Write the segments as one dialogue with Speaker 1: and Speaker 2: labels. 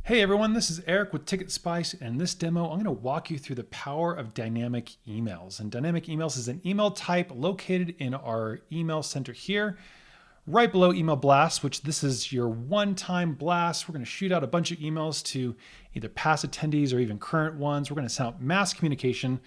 Speaker 1: Hey everyone, this is Eric with TicketSpice, and in this demo, I'm going to walk you through the power of dynamic emails. And dynamic emails is an email type located in our email center here, right below email blasts, which this is your one-time blast. We're going to shoot out a bunch of emails to either past attendees or even current ones. We're going to send out mass communication.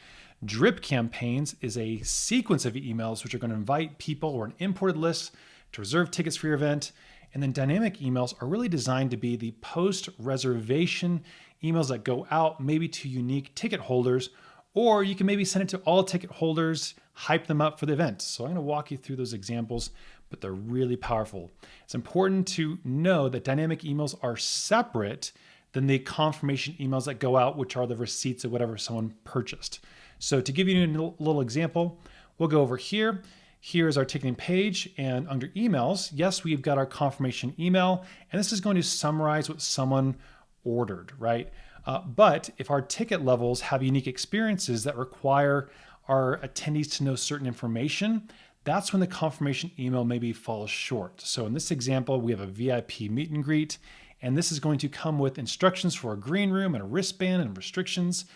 Speaker 1: Drip campaigns is a sequence of emails which are going to invite people or an imported list to reserve tickets for your event. And then dynamic emails are really designed to be the post-reservation emails that go out maybe to unique ticket holders, or you can maybe send it to all ticket holders, hype them up for the event. So I'm going to walk you through those examples, but they're really powerful. It's important to know that dynamic emails are separate than the confirmation emails that go out, which are the receipts of whatever someone purchased. So to give you a little example, we'll go over here. Here's our ticketing page, and under emails, yes, we've got our confirmation email, and this is going to summarize what someone ordered, right? But if our ticket levels have unique experiences that require our attendees to know certain information, that's when the confirmation email maybe falls short. So in this example, we have a VIP meet and greet, and this is going to come with instructions for a green room and a wristband and restrictions.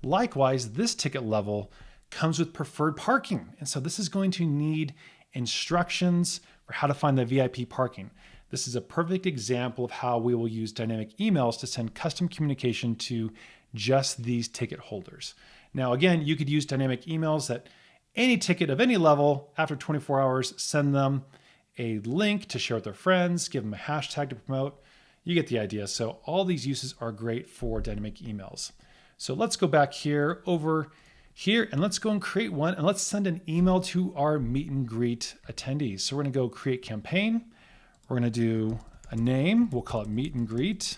Speaker 1: Likewise, this ticket level comes with preferred parking. And so this is going to need instructions for how to find the VIP parking. This is a perfect example of how we will use dynamic emails to send custom communication to just these ticket holders. Now, again, you could use dynamic emails that any ticket of any level after 24 hours, send them a link to share with their friends, give them a hashtag to promote. You get the idea. So all these uses are great for dynamic emails. So let's go back over here and let's go and create one, and let's send an email to our meet and greet attendees. So we're going to go create campaign. We're going to do a name. We'll call it meet and greet.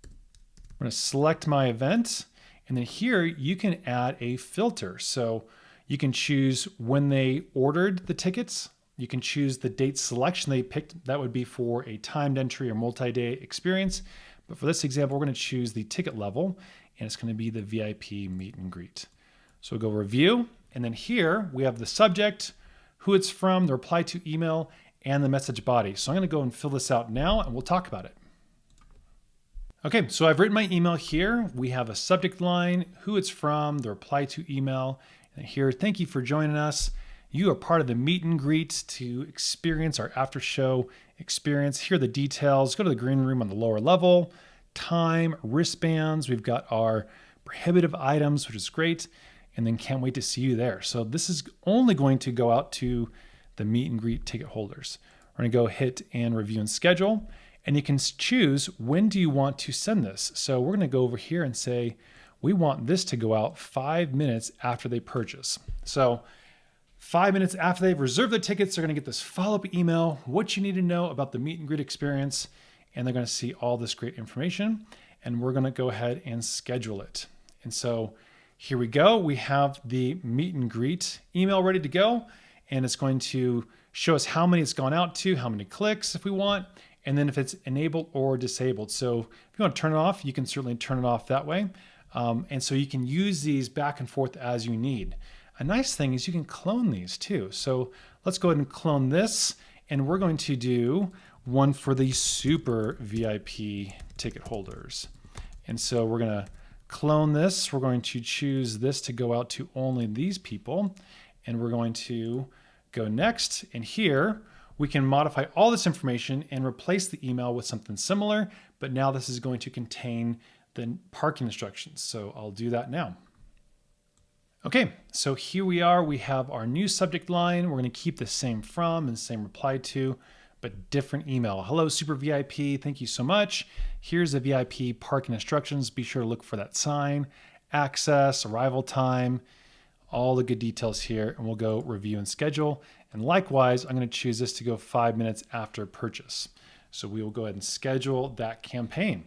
Speaker 1: I'm going to select my event, and then here you can add a filter. So you can choose when they ordered the tickets. You can choose the date selection they picked. That would be for a timed entry or multi-day experience. But for this example, we're going to choose the ticket level, and it's going to be the VIP meet and greet. So we'll go review, and then here we have the subject, who it's from, the reply to email, and the message body. So I'm going to go and fill this out now, and we'll talk about it. Okay, so I've written my email here. We have a subject line, who it's from, the reply to email, and here, thank you for joining us. You are part of the meet and greet to experience our after show experience. Here are the details. Go to the green room on the lower level, time, wristbands. We've got our prohibitive items, which is great. And then can't wait to see you there. So this is only going to go out to the meet and greet ticket holders. We're going to go hit and review and schedule, and you can choose when do you want to send this. So we're going to go over here and say, we want this to go out 5 minutes after they purchase. So 5 minutes after they've reserved the tickets, they're going to get this follow-up email, what you need to know about the meet and greet experience, and they're going to see all this great information, and we're going to go ahead and schedule it. And so here we go. We have the meet and greet email ready to go, and it's going to show us how many it's gone out to, how many clicks if we want, and then if it's enabled or disabled. So if you want to turn it off, you can certainly turn it off that way. And so you can use these back and forth as you need. A nice thing is you can clone these too. So let's go ahead and clone this, and we're going to do one for the super VIP ticket holders. And so we're going to clone this. We're going to choose this to go out to only these people, and we're going to go next. And here we can modify all this information and replace the email with something similar, but now this is going to contain the parking instructions. So I'll do that now. Okay, so here we are. We have our new subject line. We're going to keep the same from and same reply to, but different email. Hello, Super VIP. Thank you so much. Here's the VIP parking instructions. Be sure to look for that sign, access, arrival time, all the good details here, and we'll go review and schedule. And likewise, I'm going to choose this to go 5 minutes after purchase. So we will go ahead and schedule that campaign.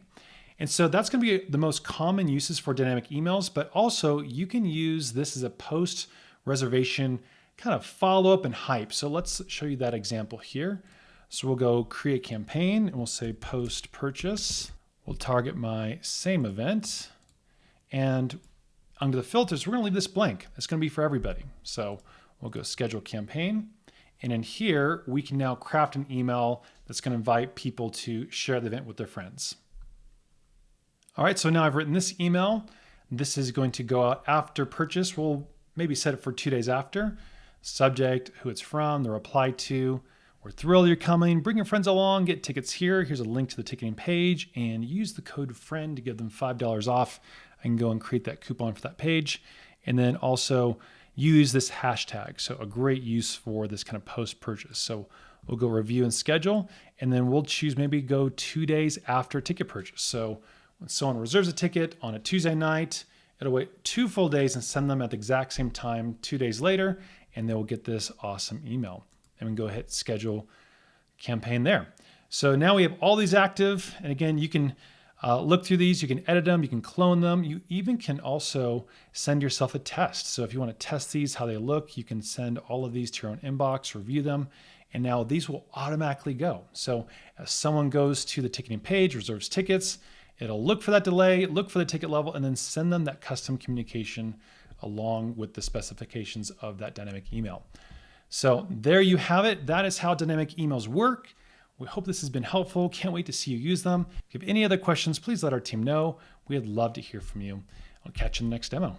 Speaker 1: And so that's going to be the most common uses for dynamic emails, but also you can use this as a post-reservation kind of follow-up and hype. So let's show you that example here. So we'll go create campaign, and we'll say post-purchase. We'll target my same event, and under the filters, we're going to leave this blank. It's going to be for everybody. So we'll go schedule campaign, and in here, we can now craft an email that's going to invite people to share the event with their friends. All right, so now I've written this email. This is going to go out after purchase. We'll maybe set it for 2 days after. Subject, who it's from, the reply to. We're thrilled you're coming. Bring your friends along, get tickets here. Here's a link to the ticketing page and use the code FRIEND to give them $5 off. I can go and create that coupon for that page. And then also use this hashtag. So a great use for this kind of post-purchase. So we'll go review and schedule, and then we'll choose maybe go 2 days after ticket purchase. So when someone reserves a ticket on a Tuesday night, it'll wait 2 full days and send them at the exact same time 2 days later, and they will get this awesome email. And we can go ahead and schedule campaign there. So now we have all these active, and again, you can look through these, you can edit them, you can clone them. You even can also send yourself a test. So if you want to test these, how they look, you can send all of these to your own inbox, review them, and now these will automatically go. So as someone goes to the ticketing page, reserves tickets, it'll look for that delay, look for the ticket level, and then send them that custom communication along with the specifications of that dynamic email. So there you have it. That is how dynamic emails work. We hope this has been helpful. Can't wait to see you use them. If you have any other questions, please let our team know. We'd love to hear from you. I'll catch you in the next demo.